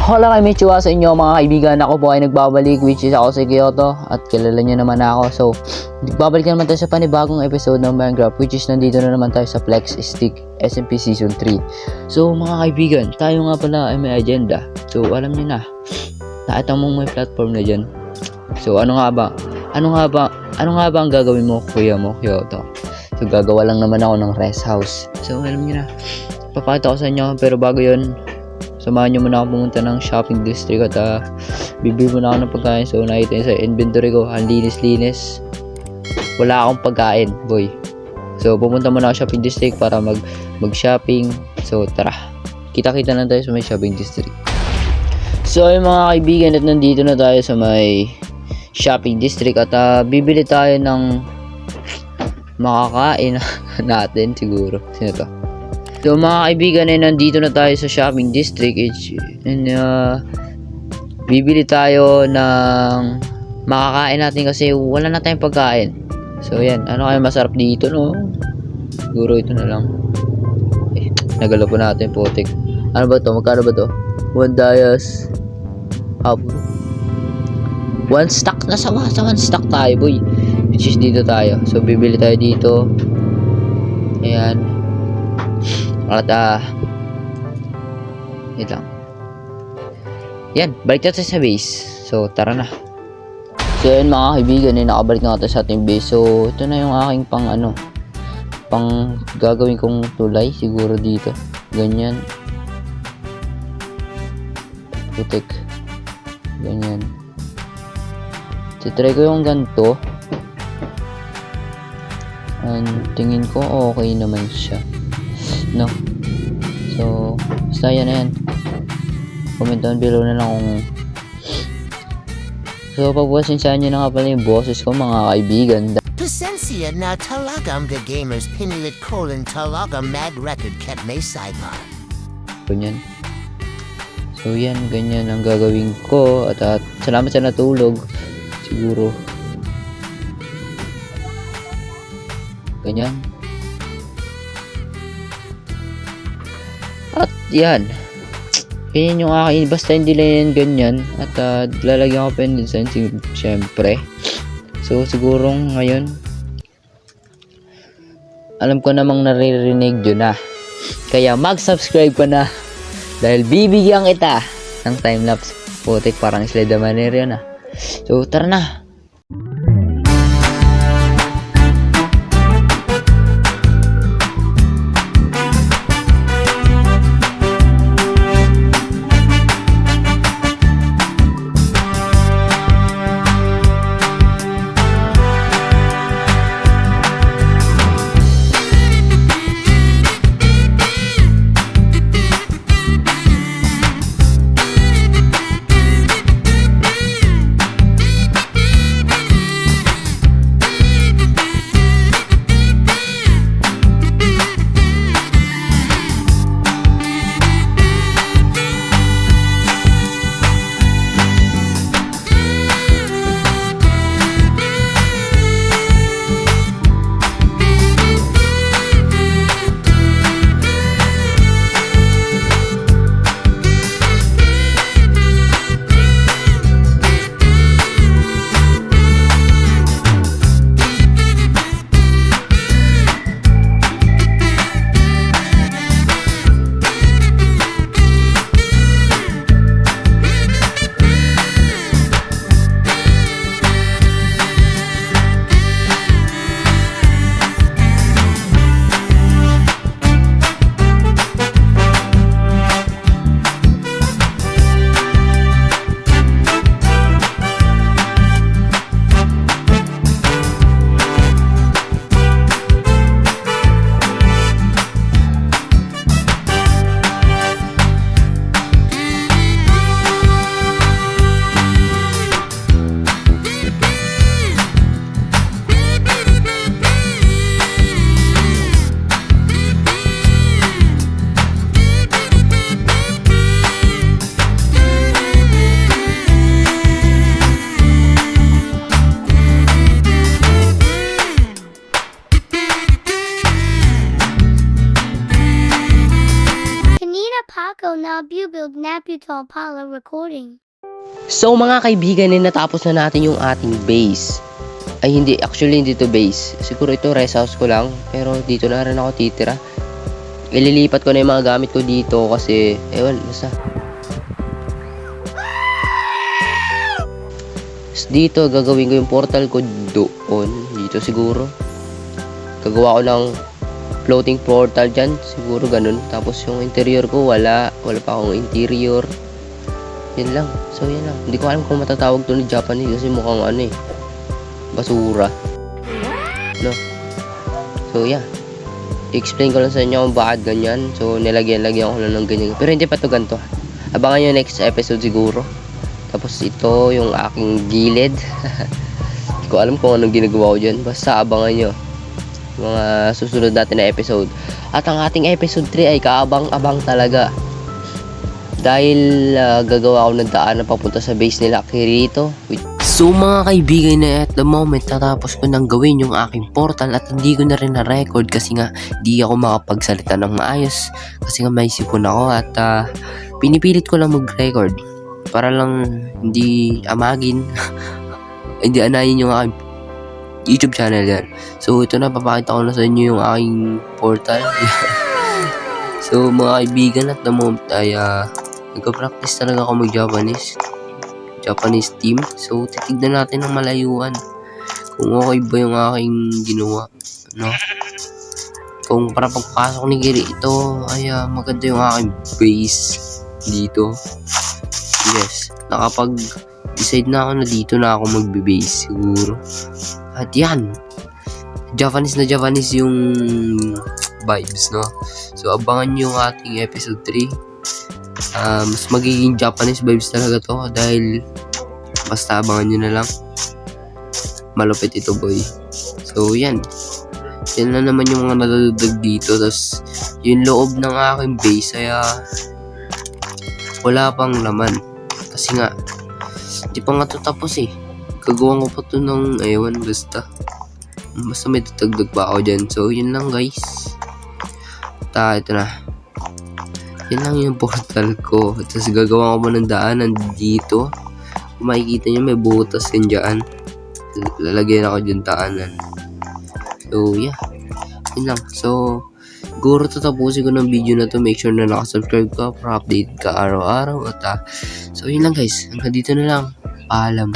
Hola kay Michua sa inyo mga kaibigan. Ako po ay nagbabalik, which is ako si Kyoto at kilala nyo naman ako. So, nagbabalik naman tayo sa panibagong episode ng Minecraft, which is nandito na naman tayo sa Flex Stick SMP Season 3. So mga kaibigan, tayo nga pala ay may agenda. So alam nyo na, nakita mong may platform na dyan. So ano nga ba ang gagawin mo, kuya mo, Kyoto? So gagawa lang naman ako ng rest house. So alam nyo na, papakita ko sa inyo, pero bago yun, samahan nyo muna ako pumunta ng shopping district at bibili muna ako ng pagkain. So nakita nyo sa inventory ko, ang linis-linis, wala akong pagkain, boy. So pumunta muna ako shopping district para mag-shopping. So tara, kita-kita na tayo sa may shopping district. So yung mga kaibigan, at nandito na tayo sa may shopping district at bibili tayo ng makakain natin siguro. Sino to? So mga kaibigan, ay nandito na tayo sa shopping district and bibili tayo ng makakain natin kasi wala na tayong pagkain. So yan, ano kaya masarap dito, no? Siguro ito na lang. Nagalo po natin, putik. Ano ba to? Magkano ba to? 1 dias. One stack na sa 1 stack tayo, boy. Which is dito tayo. So bibili tayo dito. Ayan. At wait lang. Yan, balik natin sa base. So tara na. So yun mga kaibigan, nakabalik na tayo sa ating base. So ito na yung aking pang gagawin kong tulay siguro dito. Ganyan. Putik. Ganyan. So try ko yung ganito. And tingin ko okay naman siya. No? So basta yan na yan. Comment down below na lang kung so pagpasensyahan nyo na nga pala yung boses ko mga kaibigan. Pasensya na talagang the gamers pinilit colon talagang mad record kept may sidebar. Ganyan. So yan, ganyan ang gagawin ko at salamat sa natulog. Siguro. Ganyan. At yan. Ganyan yung akin. Basta hindi lang yan ganyan. At lalagyan ko pa yun design siyempre. So siguro ngayon alam ko namang naririnig yun na. Kaya mag-subscribe ka na. Dahil bibigyan kita ng time-lapse. Putik, parang slide manner yun ah. So tara na. Philip Naputol Pala recording. So mga kaibigan, natapos na natin yung ating base. Ay hindi, actually hindi to base. Siguro ito rest house ko lang, pero dito na rin ako titira. Ililipat ko na yung mga gamit ko dito kasi, ewan, basta. Dito, gagawin ko yung portal ko doon. Dito siguro. Gagawa ko ng floating portal dyan. Siguro ganun. Tapos yung interior ko, wala pa akong interior. Yan lang. So yan lang. Hindi ko alam kung matatawag to ni Japanese kasi mukhang ano eh. Basura. No. So yeah. I-explain ko lang sa inyo kung bakit ganyan. So nilagyan ko lang ng ganyan. Pero hindi pa to ganito. Abangan nyo next episode siguro. Tapos ito yung aking gilid. Hindi ko alam kung anong ginagawa ko dyan. Basta abangan nyo mga susunod natin na episode. At ang ating episode 3 ay kaabang-abang talaga. Dahil gagawa ako ng daan na papunta sa base nila Kirito. So mga kaibigan, na at the moment natapos ko nang gawin yung aking portal at hindi ko na rin na-record kasi nga di ako makapagsalita ng maayos kasi nga may sipon ako at pinipilit ko lang mag-record para lang hindi amagin hindi anayin yung aking YouTube channel yan. So ito na, papakita ko na sa inyo yung aking portal. So mga kaibigan, at the moment ay nagka-practice talaga ako mag-Japanese team. So titignan natin ng malayuan kung okay ba yung aking ginawa, no? Kung para pagpasok ni Kiri ito ay maganda yung aking base dito. Yes, nakapag-decide na ako na dito na ako magbe-base siguro. At yan, Japanese yung vibes, no? So abangan nyo yung ating episode 3. Mas magiging Japanese vibes talaga to dahil basta abangan nyo na lang. Malupit ito, boy. So yan na naman yung mga nadadagdag dito. Tapos yung loob ng aking base ay wala pang laman kasi nga di pa nga to tapos eh. Gagawa ko pa to ng ewan, basta may tatagdag pa ako dyan. So yun lang guys. Ito na, yan lang yung portal ko. Tapos gagawa ko pa ng daanan dito. Kung makikita nyo may butas yan dyan, lalagyan ako dyan daanan. So yeah, yun lang. So siguro tatapusin ko ng video na to. Make sure na nakasubscribe ka para update ka araw-araw. At so yun lang guys, hanggang dito na lang. Paalam.